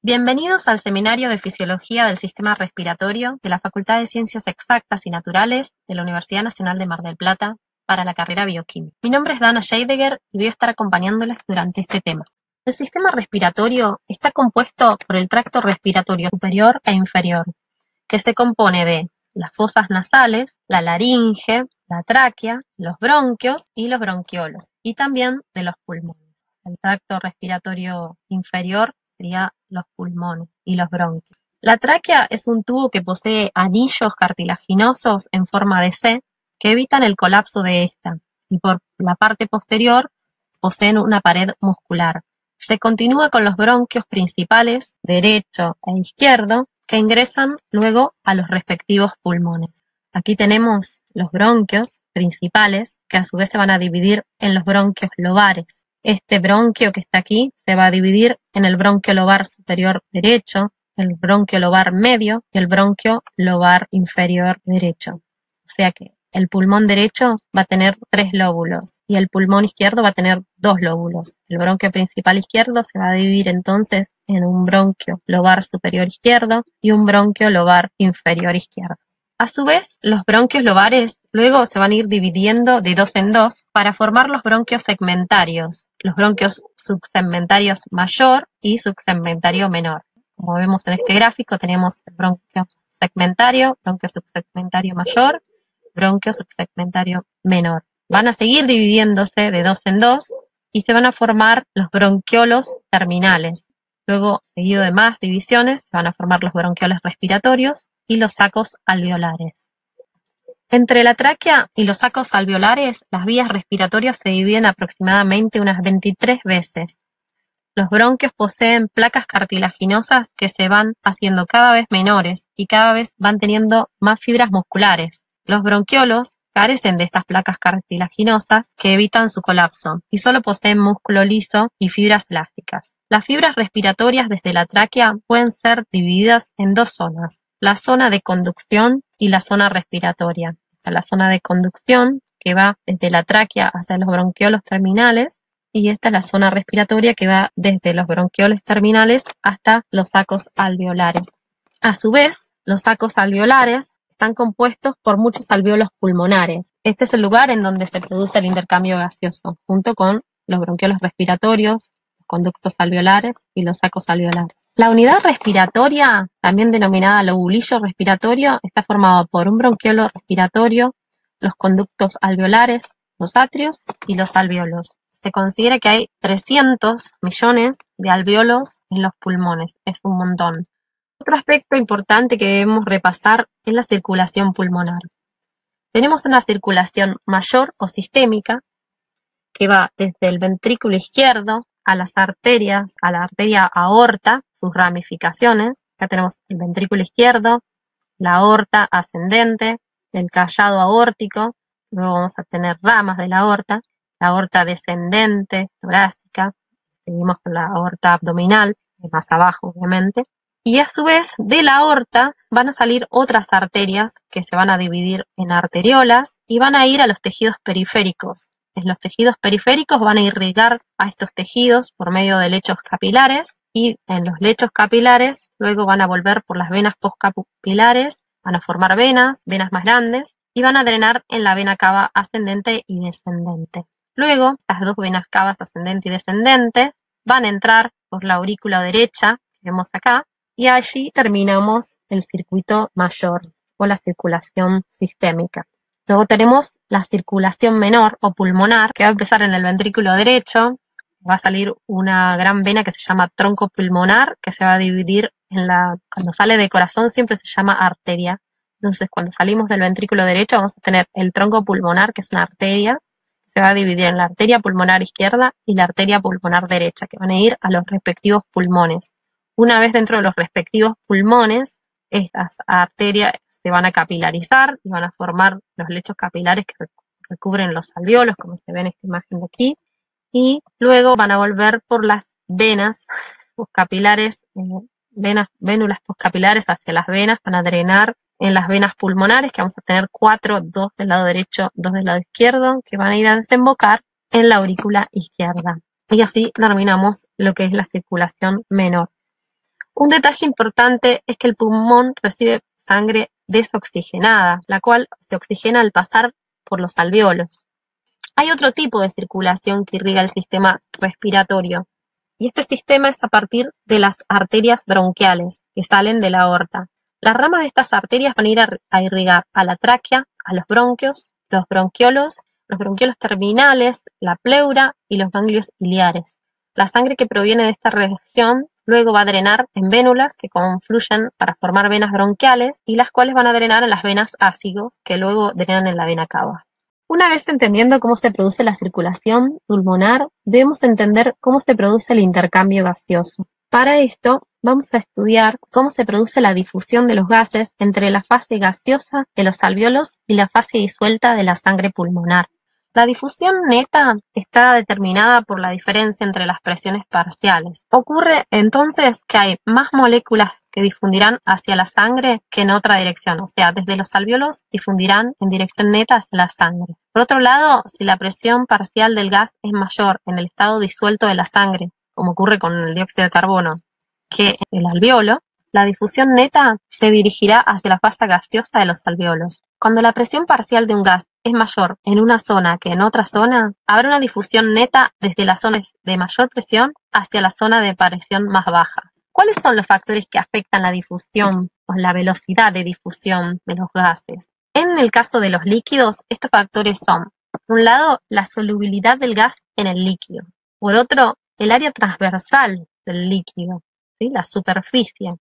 Bienvenidos al Seminario de Fisiología del Sistema Respiratorio de la Facultad de Ciencias Exactas y Naturales de la Universidad Nacional de Mar del Plata para la carrera Bioquímica. Mi nombre es Dana Scheidegger y voy a estar acompañándoles durante este tema. El sistema respiratorio está compuesto por el tracto respiratorio superior e inferior, que se compone de las fosas nasales, la laringe, la tráquea, los bronquios y los bronquiolos, y también de los pulmones. El tracto respiratorio inferior sería los pulmones y los bronquios. La tráquea es un tubo que posee anillos cartilaginosos en forma de C que evitan el colapso de esta, y por la parte posterior poseen una pared muscular. Se continúa con los bronquios principales, derecho e izquierdo, que ingresan luego a los respectivos pulmones. Aquí tenemos los bronquios principales, que a su vez se van a dividir en los bronquios lobares. Este bronquio que está aquí se va a dividir en el bronquio lobar superior derecho, el bronquio lobar medio y el bronquio lobar inferior derecho. O sea que el pulmón derecho va a tener 3 lóbulos y el pulmón izquierdo va a tener 2 lóbulos. El bronquio principal izquierdo se va a dividir entonces en un bronquio lobar superior izquierdo y un bronquio lobar inferior izquierdo. A su vez, los bronquios lobares luego se van a ir dividiendo de 2 en 2 para formar los bronquios segmentarios, los bronquios subsegmentarios mayor y subsegmentario menor. Como vemos en este gráfico, tenemos el bronquio segmentario, bronquio subsegmentario mayor, bronquio subsegmentario menor. Van a seguir dividiéndose de 2 en 2 y se van a formar los bronquiolos terminales. Luego, seguido de más divisiones, se van a formar los bronquiolos respiratorios y los sacos alveolares. Entre la tráquea y los sacos alveolares, las vías respiratorias se dividen aproximadamente unas 23 veces. Los bronquios poseen placas cartilaginosas que se van haciendo cada vez menores y cada vez van teniendo más fibras musculares. Los bronquiolos carecen de estas placas cartilaginosas que evitan su colapso y solo poseen músculo liso y fibras elásticas. Las fibras respiratorias desde la tráquea pueden ser divididas en 2 zonas, la zona de conducción y la zona respiratoria. La zona de conducción, que va desde la tráquea hacia los bronquiolos terminales, y esta es la zona respiratoria que va desde los bronquiolos terminales hasta los sacos alveolares. A su vez, los sacos alveolares están compuestos por muchos alveolos pulmonares. Este es el lugar en donde se produce el intercambio gaseoso, junto con los bronquiolos respiratorios, los conductos alveolares y los sacos alveolares. La unidad respiratoria, también denominada lobulillo respiratorio, está formada por un bronquiolo respiratorio, los conductos alveolares, los atrios y los alveolos. Se considera que hay 300 millones de alveolos en los pulmones, es un montón. Otro aspecto importante que debemos repasar es la circulación pulmonar. Tenemos una circulación mayor o sistémica que va desde el ventrículo izquierdo a las arterias, a la arteria aorta, sus ramificaciones. Acá tenemos el ventrículo izquierdo, la aorta ascendente, el callado aórtico, luego vamos a tener ramas de la aorta descendente, torácica, seguimos con la aorta abdominal, más abajo obviamente, y a su vez de la aorta van a salir otras arterias que se van a dividir en arteriolas y van a ir a los tejidos periféricos. Los tejidos periféricos van a irrigar a estos tejidos por medio de lechos capilares y en los lechos capilares luego van a volver por las venas postcapilares, van a formar venas más grandes y van a drenar en la vena cava ascendente y descendente. Luego, las dos venas cavas ascendente y descendente van a entrar por la aurícula derecha, que vemos acá, y allí terminamos el circuito mayor o la circulación sistémica. Luego tenemos la circulación menor o pulmonar, que va a empezar en el ventrículo derecho. Va a salir una gran vena que se llama tronco pulmonar, que se va a dividir cuando sale del corazón siempre se llama arteria. Entonces, cuando salimos del ventrículo derecho vamos a tener el tronco pulmonar, que es una arteria, se va a dividir en la arteria pulmonar izquierda y la arteria pulmonar derecha, que van a ir a los respectivos pulmones. Una vez dentro de los respectivos pulmones, estas arterias se van a capilarizar y van a formar los lechos capilares que recubren los alveolos, como se ve en esta imagen de aquí, y luego van a volver por las venas postcapilares, vénulas postcapilares hacia las venas, van a drenar en las venas pulmonares, que vamos a tener 4, 2 del lado derecho, 2 del lado izquierdo, que van a ir a desembocar en la aurícula izquierda. Y así terminamos lo que es la circulación menor. Un detalle importante es que el pulmón recibe sangre desoxigenada, la cual se oxigena al pasar por los alvéolos. Hay otro tipo de circulación que irriga el sistema respiratorio, y este sistema es a partir de las arterias bronquiales que salen de la aorta. Las ramas de estas arterias van a ir a irrigar a la tráquea, a los bronquios, los bronquiolos terminales, la pleura y los ganglios ciliares. La sangre que proviene de esta región luego va a drenar en vénulas que confluyen para formar venas bronquiales y las cuales van a drenar en las venas ácidos que luego drenan en la vena cava. Una vez entendiendo cómo se produce la circulación pulmonar, debemos entender cómo se produce el intercambio gaseoso. Para esto, vamos a estudiar cómo se produce la difusión de los gases entre la fase gaseosa de los alvéolos y la fase disuelta de la sangre pulmonar. La difusión neta está determinada por la diferencia entre las presiones parciales. Ocurre entonces que hay más moléculas que difundirán hacia la sangre que en otra dirección, o sea, desde los alvéolos difundirán en dirección neta hacia la sangre. Por otro lado, si la presión parcial del gas es mayor en el estado disuelto de la sangre, como ocurre con el dióxido de carbono, que en el alvéolo, la difusión neta se dirigirá hacia la fase gaseosa de los alvéolos. Cuando la presión parcial de un gas es mayor en una zona que en otra zona, habrá una difusión neta desde las zonas de mayor presión hacia la zona de presión más baja. ¿Cuáles son los factores que afectan la difusión o la velocidad de difusión de los gases? En el caso de los líquidos, estos factores son, por un lado, la solubilidad del gas en el líquido. Por otro, el área transversal del líquido, ¿sí? La superficie.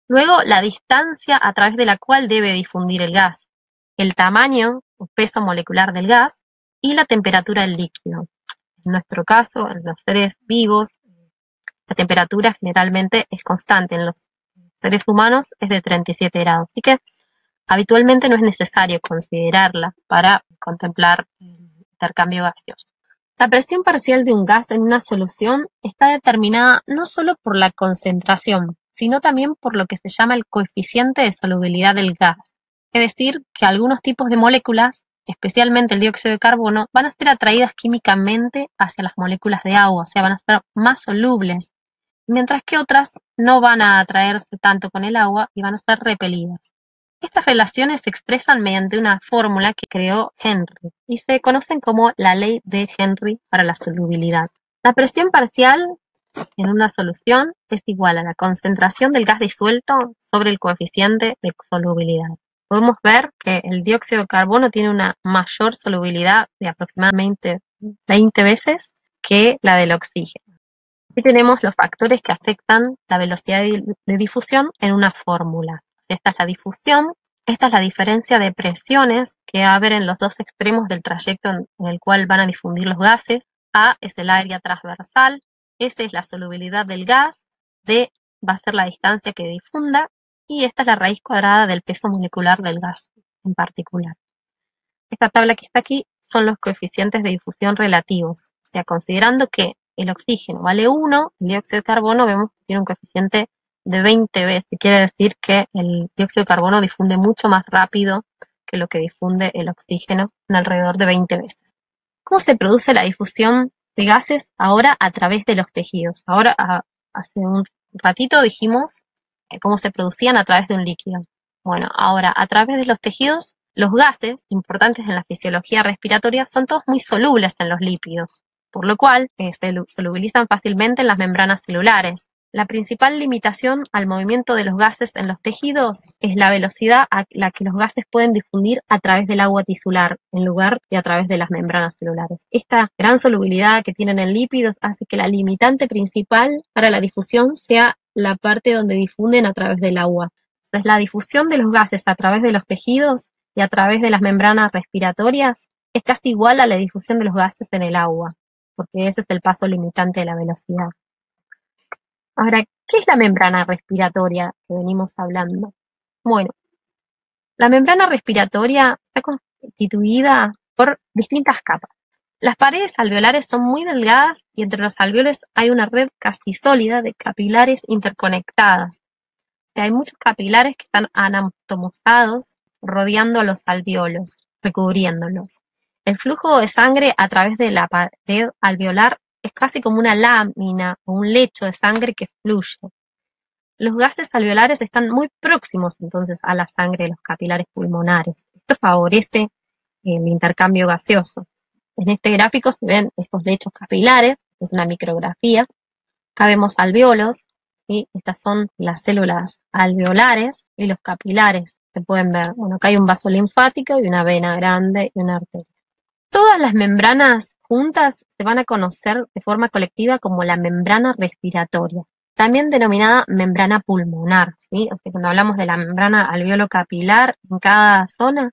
Luego, la distancia a través de la cual debe difundir el gas, el tamaño o peso molecular del gas y la temperatura del líquido. En nuestro caso, en los seres vivos, la temperatura generalmente es constante. En los seres humanos es de 37 grados, así que habitualmente no es necesario considerarla para contemplar el intercambio gaseoso. La presión parcial de un gas en una solución está determinada no solo por la concentración, sino también por lo que se llama el coeficiente de solubilidad del gas. Es decir, que algunos tipos de moléculas, especialmente el dióxido de carbono, van a ser atraídas químicamente hacia las moléculas de agua, o sea, van a ser más solubles, mientras que otras no van a atraerse tanto con el agua y van a ser repelidas. Estas relaciones se expresan mediante una fórmula que creó Henry y se conocen como la ley de Henry para la solubilidad. La presión parcial en una solución es igual a la concentración del gas disuelto sobre el coeficiente de solubilidad. Podemos ver que el dióxido de carbono tiene una mayor solubilidad de aproximadamente 20 veces que la del oxígeno. Aquí tenemos los factores que afectan la velocidad de difusión en una fórmula. Esta es la difusión, esta es la diferencia de presiones que va a haber en los dos extremos del trayecto en el cual van a difundir los gases. A es el área transversal, S es la solubilidad del gas, D va a ser la distancia que difunda y esta es la raíz cuadrada del peso molecular del gas en particular. Esta tabla que está aquí son los coeficientes de difusión relativos, o sea, considerando que el oxígeno vale 1, el dióxido de carbono vemos que tiene un coeficiente de 20 veces, quiere decir que el dióxido de carbono difunde mucho más rápido que lo que difunde el oxígeno, en alrededor de 20 veces. ¿Cómo se produce la difusión de gases ahora a través de los tejidos? Ahora, hace un ratito dijimos cómo se producían a través de un líquido. Bueno, ahora a través de los tejidos, los gases importantes en la fisiología respiratoria son todos muy solubles en los lípidos, por lo cual se solubilizan fácilmente en las membranas celulares. La principal limitación al movimiento de los gases en los tejidos es la velocidad a la que los gases pueden difundir a través del agua tisular, en lugar de a través de las membranas celulares. Esta gran solubilidad que tienen en lípidos hace que la limitante principal para la difusión sea la parte donde difunden a través del agua. Entonces, la difusión de los gases a través de los tejidos y a través de las membranas respiratorias es casi igual a la difusión de los gases en el agua, porque ese es el paso limitante de la velocidad. Ahora, ¿qué es la membrana respiratoria que venimos hablando? Bueno, la membrana respiratoria está constituida por distintas capas. Las paredes alveolares son muy delgadas y entre los alvéolos hay una red casi sólida de capilares interconectadas. O sea, hay muchos capilares que están anatomosados rodeando a los alvéolos, recubriéndolos. El flujo de sangre a través de la pared alveolar es casi como una lámina o un lecho de sangre que fluye. los gases alveolares están muy próximos entonces a la sangre de los capilares pulmonares. Esto favorece el intercambio gaseoso. En este gráfico se ven estos lechos capilares, es una micrografía. Acá vemos alvéolos, ¿sí? Estas son las células alveolares y los capilares. Se pueden ver, bueno, acá hay un vaso linfático y una vena grande y una arteria. Todas las membranas juntas se van a conocer de forma colectiva como la membrana respiratoria, también denominada membrana pulmonar, ¿sí? O sea, cuando hablamos de la membrana alveolo capilar en cada zona,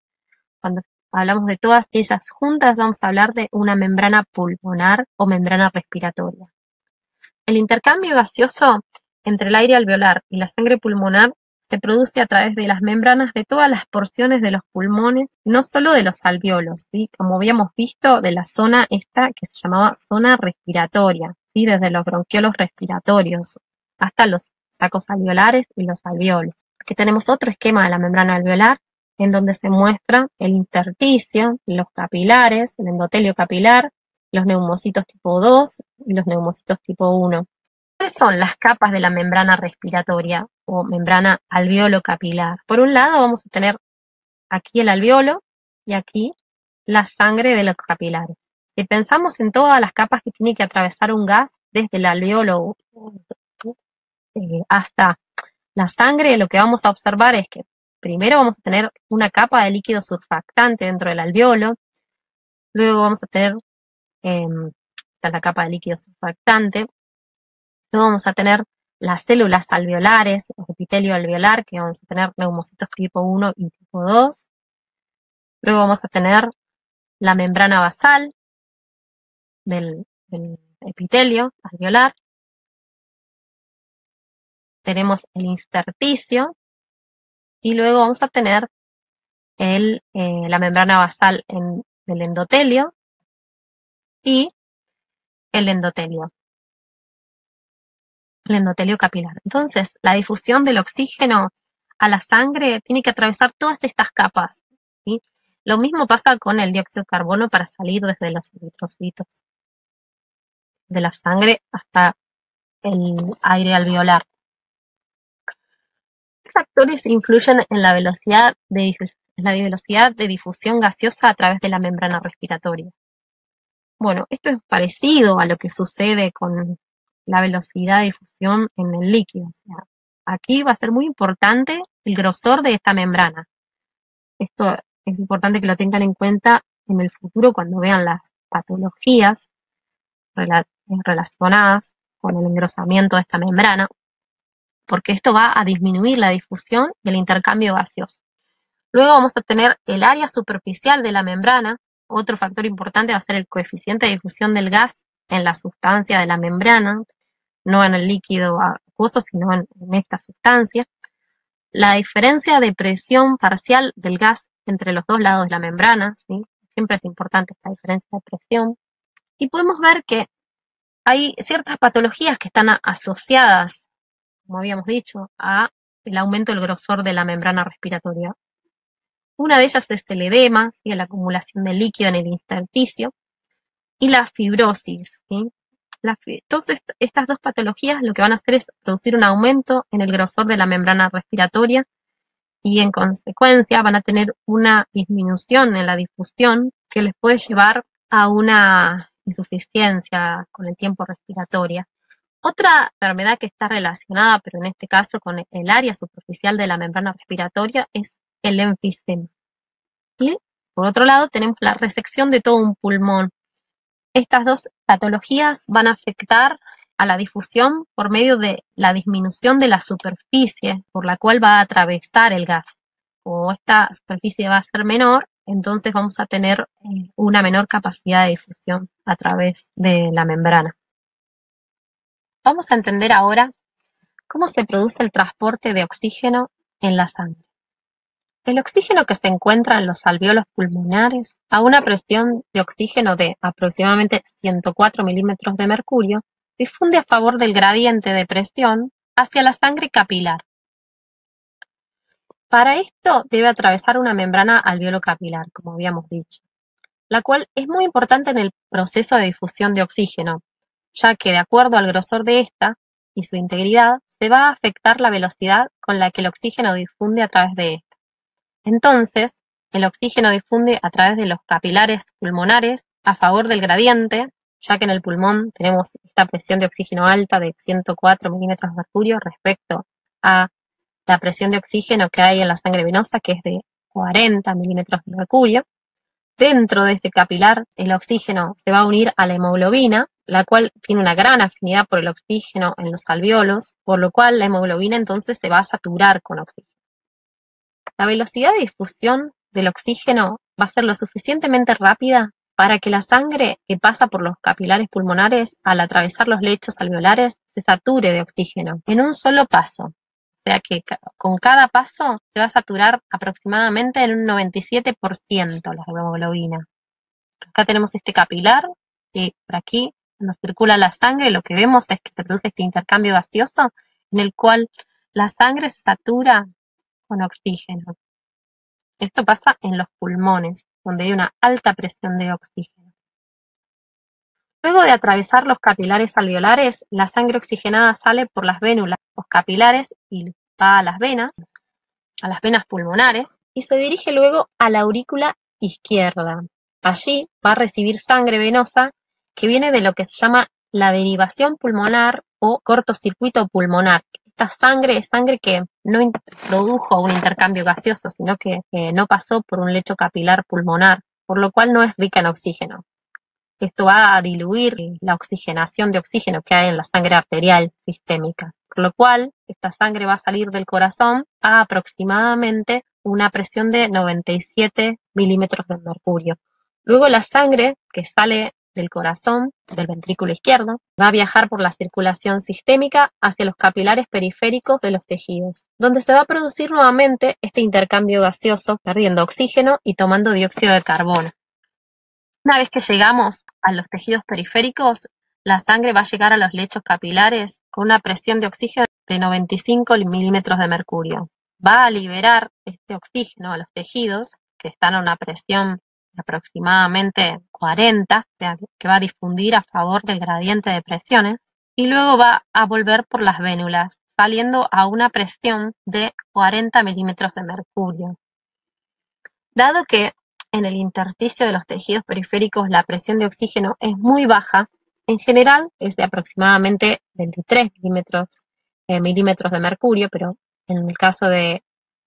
cuando hablamos de todas ellas juntas, vamos a hablar de una membrana pulmonar o membrana respiratoria. El intercambio gaseoso entre el aire alveolar y la sangre pulmonar se produce a través de las membranas de todas las porciones de los pulmones, no solo de los alvéolos, ¿sí? Como habíamos visto, de la zona esta que se llamaba zona respiratoria, ¿sí? Desde los bronquiolos respiratorios hasta los sacos alveolares y los alvéolos. Aquí tenemos otro esquema de la membrana alveolar, en donde se muestra el intersticio, los capilares, el endotelio capilar, los neumocitos tipo 2 y los neumocitos tipo 1. ¿Cuáles son las capas de la membrana respiratoria o membrana alveolo capilar? Por un lado vamos a tener aquí el alveolo y aquí la sangre de los capilares. Si pensamos en todas las capas que tiene que atravesar un gas, desde el alveolo hasta la sangre, lo que vamos a observar es que primero vamos a tener una capa de líquido surfactante dentro del alveolo, luego vamos a tener la capa de líquido surfactante, luego vamos a tener las células alveolares, el epitelio alveolar, que vamos a tener neumocitos tipo 1 y tipo 2, luego vamos a tener la membrana basal del epitelio alveolar, tenemos el intersticio y luego vamos a tener la membrana basal del endotelio y el endotelio capilar. Entonces, la difusión del oxígeno a la sangre tiene que atravesar todas estas capas, ¿sí? Lo mismo pasa con el dióxido de carbono para salir desde los eritrocitos de la sangre hasta el aire alveolar. ¿Qué factores influyen en la velocidad de difusión gaseosa a través de la membrana respiratoria? Bueno, esto es parecido a lo que sucede con la velocidad de difusión en el líquido. O sea, aquí va a ser muy importante el grosor de esta membrana. Esto es importante que lo tengan en cuenta en el futuro cuando vean las patologías relacionadas con el engrosamiento de esta membrana, porque esto va a disminuir la difusión y el intercambio gaseoso. Luego vamos a tener el área superficial de la membrana. Otro factor importante va a ser el coeficiente de difusión del gas en la sustancia de la membrana, no en el líquido acuoso, sino en esta sustancia. La diferencia de presión parcial del gas entre los dos lados de la membrana, ¿sí? Siempre es importante esta diferencia de presión. Y podemos ver que hay ciertas patologías que están asociadas, como habíamos dicho, a el aumento del grosor de la membrana respiratoria. Una de ellas es el edema, ¿sí? La acumulación de líquido en el intersticio, y la fibrosis, ¿sí? Todas estas dos patologías lo que van a hacer es producir un aumento en el grosor de la membrana respiratoria y en consecuencia van a tener una disminución en la difusión que les puede llevar a una insuficiencia con el tiempo respiratoria. Otra enfermedad que está relacionada, pero en este caso con el área superficial de la membrana respiratoria, es el enfisema. Y por otro lado tenemos la resección de todo un pulmón. Estas dos patologías van a afectar a la difusión por medio de la disminución de la superficie por la cual va a atravesar el gas. Como esta superficie va a ser menor, entonces vamos a tener una menor capacidad de difusión a través de la membrana. Vamos a entender ahora cómo se produce el transporte de oxígeno en la sangre. El oxígeno que se encuentra en los alvéolos pulmonares a una presión de oxígeno de aproximadamente 104 milímetros de mercurio difunde a favor del gradiente de presión hacia la sangre capilar. Para esto debe atravesar una membrana alvéolo capilar, como habíamos dicho, la cual es muy importante en el proceso de difusión de oxígeno, ya que de acuerdo al grosor de esta, y su integridad, se va a afectar la velocidad con la que el oxígeno difunde a través de ésta. Entonces, el oxígeno difunde a través de los capilares pulmonares a favor del gradiente, ya que en el pulmón tenemos esta presión de oxígeno alta de 104 milímetros de mercurio respecto a la presión de oxígeno que hay en la sangre venosa, que es de 40 milímetros de mercurio. Dentro de este capilar, el oxígeno se va a unir a la hemoglobina, la cual tiene una gran afinidad por el oxígeno en los alvéolos, por lo cual la hemoglobina entonces se va a saturar con oxígeno. La velocidad de difusión del oxígeno va a ser lo suficientemente rápida para que la sangre que pasa por los capilares pulmonares al atravesar los lechos alveolares se sature de oxígeno en un solo paso. O sea que con cada paso se va a saturar aproximadamente en un 97% la hemoglobina. Acá tenemos este capilar y por aquí, cuando circula la sangre, lo que vemos es que se produce este intercambio gaseoso en el cual la sangre se satura con oxígeno. Esto pasa en los pulmones, donde hay una alta presión de oxígeno. Luego de atravesar los capilares alveolares, la sangre oxigenada sale por las vénulas, los capilares, y va a las venas pulmonares, y se dirige luego a la aurícula izquierda. Allí va a recibir sangre venosa que viene de lo que se llama la derivación pulmonar o cortocircuito pulmonar. Esta sangre es sangre que no produjo un intercambio gaseoso, sino que no pasó por un lecho capilar pulmonar, por lo cual no es rica en oxígeno. Esto va a diluir la oxigenación de oxígeno que hay en la sangre arterial sistémica, por lo cual esta sangre va a salir del corazón a aproximadamente una presión de 97 milímetros de mercurio. Luego la sangre que sale del corazón, del ventrículo izquierdo, va a viajar por la circulación sistémica hacia los capilares periféricos de los tejidos, donde se va a producir nuevamente este intercambio gaseoso, perdiendo oxígeno y tomando dióxido de carbono. Una vez que llegamos a los tejidos periféricos, la sangre va a llegar a los lechos capilares con una presión de oxígeno de 95 milímetros de mercurio. Va a liberar este oxígeno a los tejidos, que están a una presión de aproximadamente 40, o sea, que va a difundir a favor del gradiente de presiones, y luego va a volver por las vénulas, saliendo a una presión de 40 milímetros de mercurio. Dado que en el intersticio de los tejidos periféricos la presión de oxígeno es muy baja, en general es de aproximadamente 23 milímetros de mercurio, pero en el caso de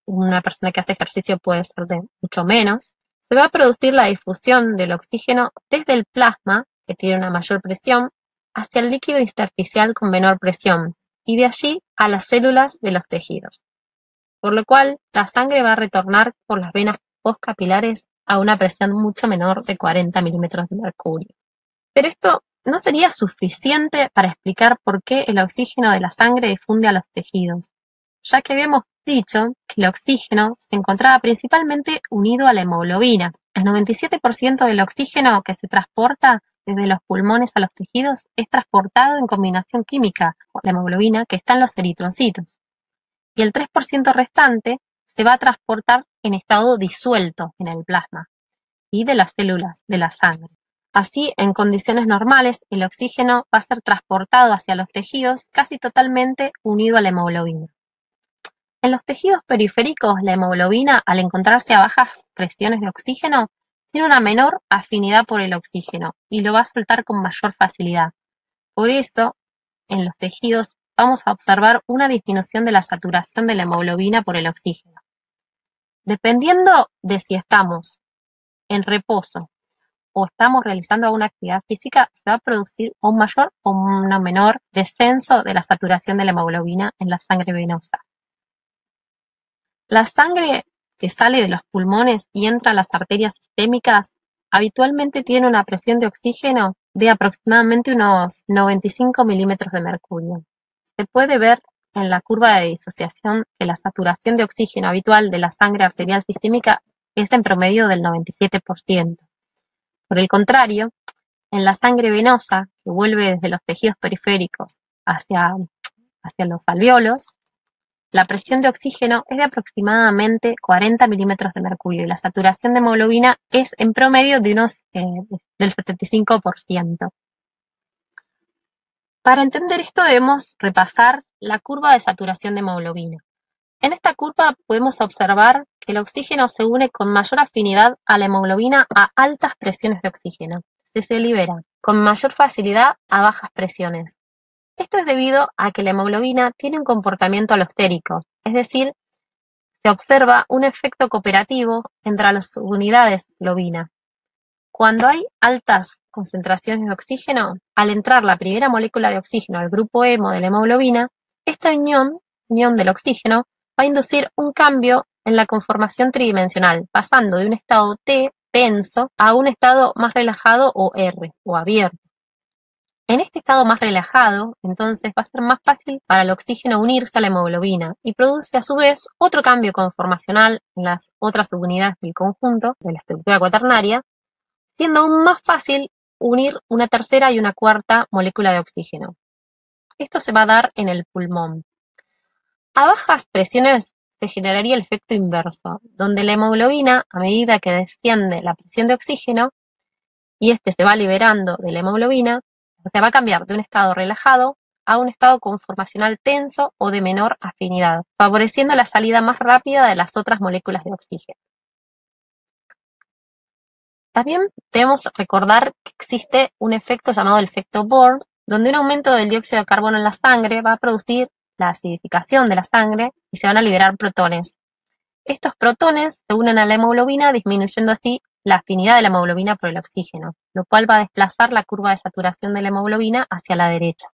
una persona que hace ejercicio puede ser de mucho menos, se va a producir la difusión del oxígeno desde el plasma, que tiene una mayor presión, hacia el líquido intersticial con menor presión, y de allí a las células de los tejidos. Por lo cual, la sangre va a retornar por las venas postcapilares a una presión mucho menor de 40 milímetros de mercurio. Pero esto no sería suficiente para explicar por qué el oxígeno de la sangre difunde a los tejidos, ya que habíamos dicho que el oxígeno se encontraba principalmente unido a la hemoglobina. El 97% del oxígeno que se transporta desde los pulmones a los tejidos es transportado en combinación química con la hemoglobina que está en los eritrocitos. Y el 3% restante se va a transportar en estado disuelto en el plasma y de las células de la sangre. Así, en condiciones normales, el oxígeno va a ser transportado hacia los tejidos casi totalmente unido a la hemoglobina. En los tejidos periféricos, la hemoglobina, al encontrarse a bajas presiones de oxígeno, tiene una menor afinidad por el oxígeno y lo va a soltar con mayor facilidad. Por eso, en los tejidos vamos a observar una disminución de la saturación de la hemoglobina por el oxígeno. Dependiendo de si estamos en reposo o estamos realizando alguna actividad física, se va a producir un mayor o un menor descenso de la saturación de la hemoglobina en la sangre venosa. La sangre que sale de los pulmones y entra a las arterias sistémicas habitualmente tiene una presión de oxígeno de aproximadamente unos 95 milímetros de mercurio. Se puede ver en la curva de disociación que la saturación de oxígeno habitual de la sangre arterial sistémica es en promedio del 97%. Por el contrario, en la sangre venosa, que vuelve desde los tejidos periféricos hacia los alvéolos, la presión de oxígeno es de aproximadamente 40 milímetros de mercurio y la saturación de hemoglobina es en promedio de del 75%. Para entender esto debemos repasar la curva de saturación de hemoglobina. En esta curva podemos observar que el oxígeno se une con mayor afinidad a la hemoglobina a altas presiones de oxígeno. Se libera con mayor facilidad a bajas presiones. Esto es debido a que la hemoglobina tiene un comportamiento alostérico, es decir, se observa un efecto cooperativo entre las unidades globina. Cuando hay altas concentraciones de oxígeno, al entrar la primera molécula de oxígeno al grupo hemo de la hemoglobina, esta unión del oxígeno va a inducir un cambio en la conformación tridimensional, pasando de un estado T tenso a un estado más relajado o R, o abierto. En este estado más relajado, entonces va a ser más fácil para el oxígeno unirse a la hemoglobina y produce a su vez otro cambio conformacional en las otras subunidades del conjunto de la estructura cuaternaria, siendo aún más fácil unir una tercera y una cuarta molécula de oxígeno. Esto se va a dar en el pulmón. A bajas presiones se generaría el efecto inverso, donde la hemoglobina, a medida que desciende la presión de oxígeno, y este se va liberando de la hemoglobina, o sea, va a cambiar de un estado relajado a un estado conformacional tenso o de menor afinidad, favoreciendo la salida más rápida de las otras moléculas de oxígeno. También debemos recordar que existe un efecto llamado el efecto Bohr, donde un aumento del dióxido de carbono en la sangre va a producir la acidificación de la sangre y se van a liberar protones. Estos protones se unen a la hemoglobina, disminuyendo así la afinidad de la hemoglobina por el oxígeno, lo cual va a desplazar la curva de saturación de la hemoglobina hacia la derecha.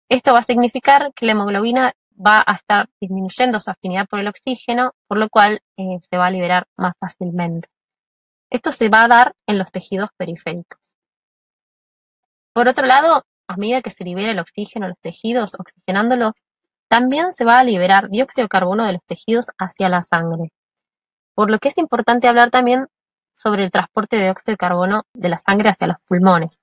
Esto va a significar que la hemoglobina va a estar disminuyendo su afinidad por el oxígeno, por lo cual se va a liberar más fácilmente. Esto se va a dar en los tejidos periféricos. Por otro lado, a medida que se libera el oxígeno en los tejidos, oxigenándolos, también se va a liberar dióxido de carbono de los tejidos hacia la sangre. Por lo que es importante hablar también sobre el transporte de dióxido de carbono de la sangre hacia los pulmones.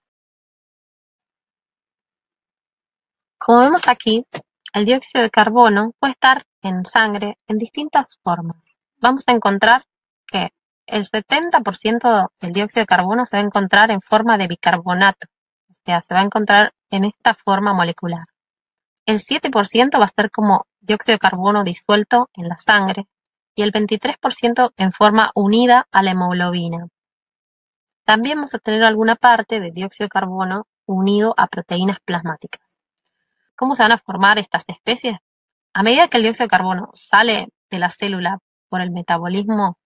Como vemos aquí, el dióxido de carbono puede estar en sangre en distintas formas. Vamos a encontrar que el 70% del dióxido de carbono se va a encontrar en forma de bicarbonato, o sea, se va a encontrar en esta forma molecular. El 7% va a ser como dióxido de carbono disuelto en la sangre y el 23% en forma unida a la hemoglobina. También vamos a tener alguna parte de dióxido de carbono unido a proteínas plasmáticas. ¿Cómo se van a formar estas especies? A medida que el dióxido de carbono sale de la célula por el metabolismo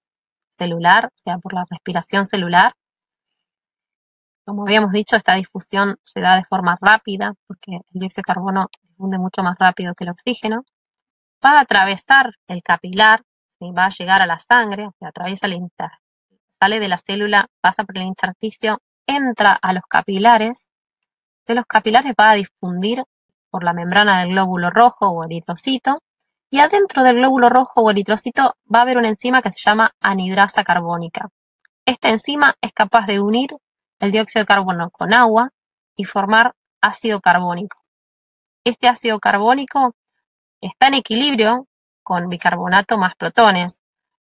celular, o sea, por la respiración celular, como habíamos dicho, esta difusión se da de forma rápida, porque el dióxido de carbono difunde mucho más rápido que el oxígeno. Va a atravesar el capilar, ¿sí? Va a llegar a la sangre, o sea, atraviesa sale de la célula, pasa por el intersticio, entra a los capilares. De los capilares va a difundir por la membrana del glóbulo rojo o eritrocito, y adentro del glóbulo rojo o eritrocito va a haber una enzima que se llama anhidrasa carbónica. Esta enzima es capaz de unir el dióxido de carbono con agua y formar ácido carbónico. Este ácido carbónico está en equilibrio con bicarbonato más protones,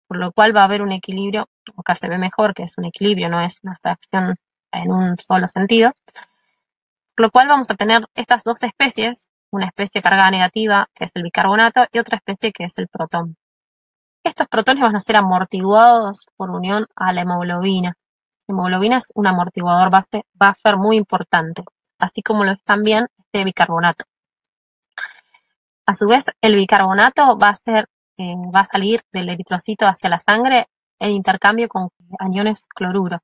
por lo cual va a haber un equilibrio, o acá se ve mejor que es un equilibrio, no es una reacción en un solo sentido, por lo cual vamos a tener estas dos especies, una especie cargada negativa, que es el bicarbonato, y otra especie que es el protón. Estos protones van a ser amortiguados por unión a la hemoglobina. La hemoglobina es un amortiguador base, va a ser muy importante, así como lo es también este bicarbonato. A su vez, el bicarbonato va a salir del eritrocito hacia la sangre en intercambio con aniones cloruro,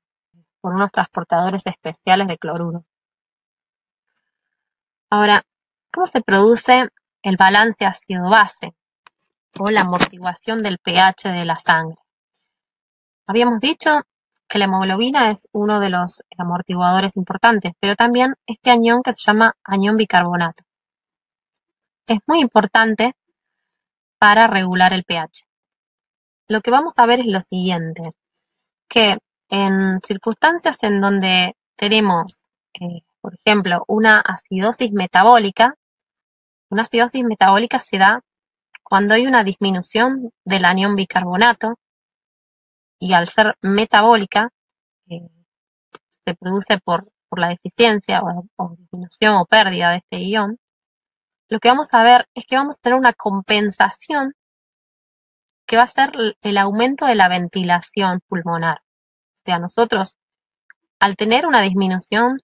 por unos transportadores especiales de cloruro. Ahora, ¿cómo se produce el balance ácido-base o la amortiguación del pH de la sangre? Habíamos dicho que la hemoglobina es uno de los amortiguadores importantes, pero también este anión que se llama anión bicarbonato. Es muy importante para regular el pH. Lo que vamos a ver es lo siguiente, que en circunstancias en donde tenemos, por ejemplo, una acidosis metabólica se da cuando hay una disminución del anión bicarbonato y al ser metabólica, se produce por por la deficiencia o disminución o pérdida de este ion, lo que vamos a ver es que vamos a tener una compensación que va a ser el aumento de la ventilación pulmonar. O sea, nosotros, al tener una disminución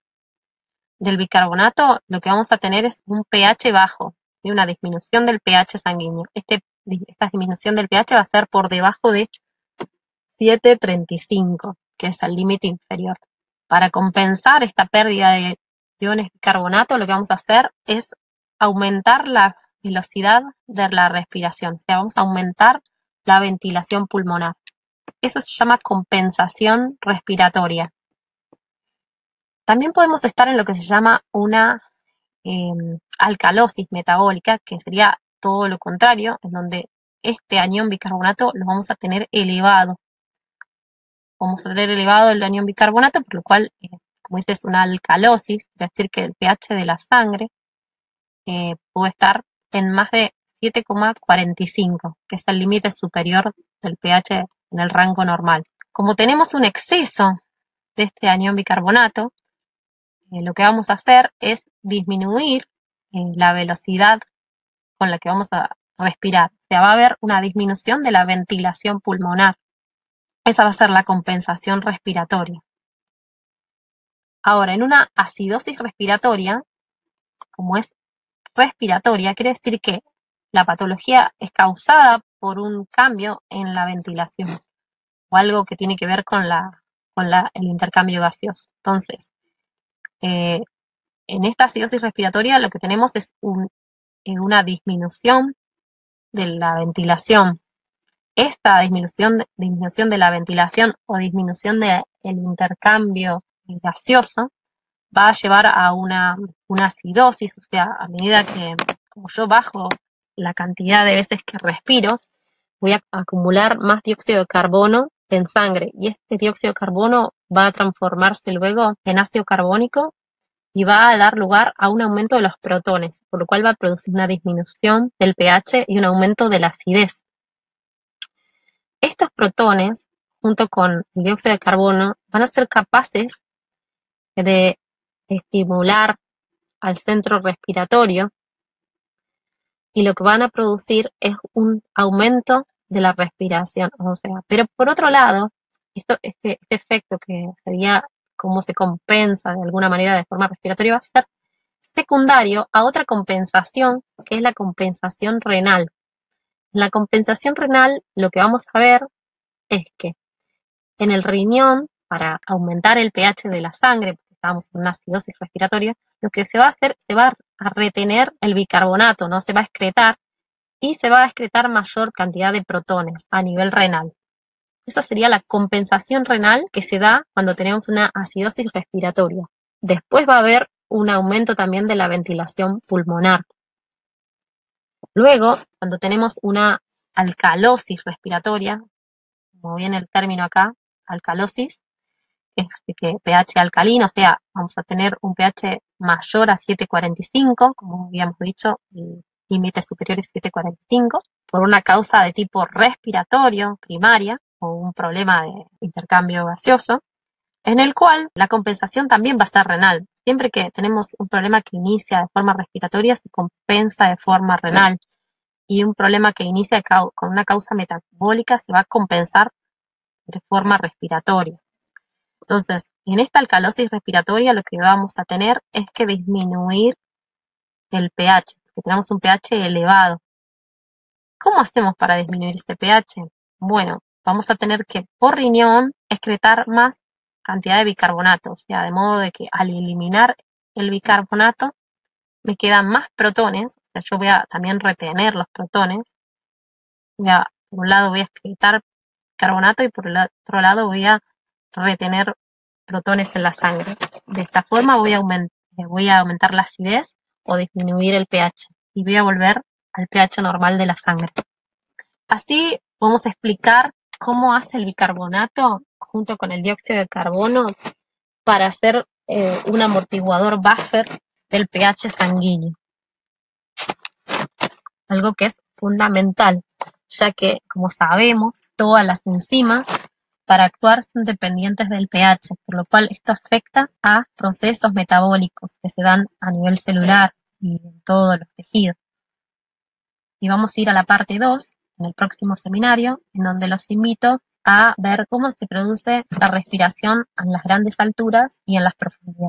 del bicarbonato, lo que vamos a tener es un pH bajo y una disminución del pH sanguíneo. Esta disminución del pH va a ser por debajo de 7,35, que es el límite inferior. Para compensar esta pérdida de iones bicarbonato, lo que vamos a hacer es aumentar la velocidad de la respiración. O sea, vamos a aumentar la ventilación pulmonar. Eso se llama compensación respiratoria. También podemos estar en lo que se llama una alcalosis metabólica, que sería todo lo contrario, en donde este anión bicarbonato lo vamos a tener elevado. Vamos a tener elevado el anión bicarbonato, por lo cual, como dice, es una alcalosis, es decir, que el pH de la sangre puede estar en más de 7,45, que es el límite superior del pH en el rango normal. Como tenemos un exceso de este anión bicarbonato, lo que vamos a hacer es disminuir la velocidad con la que vamos a respirar. O sea, va a haber una disminución de la ventilación pulmonar. Esa va a ser la compensación respiratoria. Ahora, en una acidosis respiratoria, como es respiratoria, quiere decir que la patología es causada por un cambio en la ventilación o algo que tiene que ver con el intercambio gaseoso. Entonces, en esta acidosis respiratoria lo que tenemos es una disminución de la ventilación. Esta disminución de la ventilación o disminución del intercambio gaseoso va a llevar a una acidosis, o sea, a medida que, como yo bajo la cantidad de veces que respiro, voy a acumular más dióxido de carbono en sangre y este dióxido de carbono va a transformarse luego en ácido carbónico y va a dar lugar a un aumento de los protones, por lo cual va a producir una disminución del pH y un aumento de la acidez. Estos protones, junto con el dióxido de carbono, van a ser capaces de estimular al centro respiratorio y lo que van a producir es un aumento de la respiración. O sea, pero por otro lado, este efecto que sería cómo se compensa de alguna manera de forma respiratoria va a ser secundario a otra compensación, que es la compensación renal. En la compensación renal lo que vamos a ver es que en el riñón, para aumentar el pH de la sangre, porque estamos en una acidosis respiratoria, lo que se va a hacer, se va a retener el bicarbonato, no se va a excretar, y se va a excretar mayor cantidad de protones a nivel renal. Esa sería la compensación renal que se da cuando tenemos una acidosis respiratoria. Después va a haber un aumento también de la ventilación pulmonar. Luego, cuando tenemos una alcalosis respiratoria, como viene el término acá, alcalosis, es que pH alcalino, o sea, vamos a tener un pH mayor a 7,45, como habíamos dicho, el límite superior es 7,45, por una causa de tipo respiratorio primaria o un problema de intercambio gaseoso, en el cual la compensación también va a ser renal. Siempre que tenemos un problema que inicia de forma respiratoria, se compensa de forma renal. Y un problema que inicia con una causa metabólica se va a compensar de forma respiratoria. Entonces, en esta alcalosis respiratoria lo que vamos a tener es que disminuir el pH, porque tenemos un pH elevado. ¿Cómo hacemos para disminuir este pH? Bueno, vamos a tener que por riñón excretar más cantidad de bicarbonato, o sea, de modo de que al eliminar el bicarbonato me quedan más protones, o sea, yo voy a también retener los protones. Por un lado voy a excretar carbonato y por el otro lado voy a retener protones en la sangre. De esta forma voy a aumentar la acidez o disminuir el pH y voy a volver al pH normal de la sangre. Así vamos a explicar cómo hace el bicarbonato junto con el dióxido de carbono para hacer un amortiguador buffer del pH sanguíneo. Algo que es fundamental, ya que, como sabemos, todas las enzimas para actuar son dependientes del pH, por lo cual esto afecta a procesos metabólicos que se dan a nivel celular y en todos los tejidos. Y vamos a ir a la parte 2 en el próximo seminario, en donde los invito a ver cómo se produce la respiración en las grandes alturas y en las profundidades.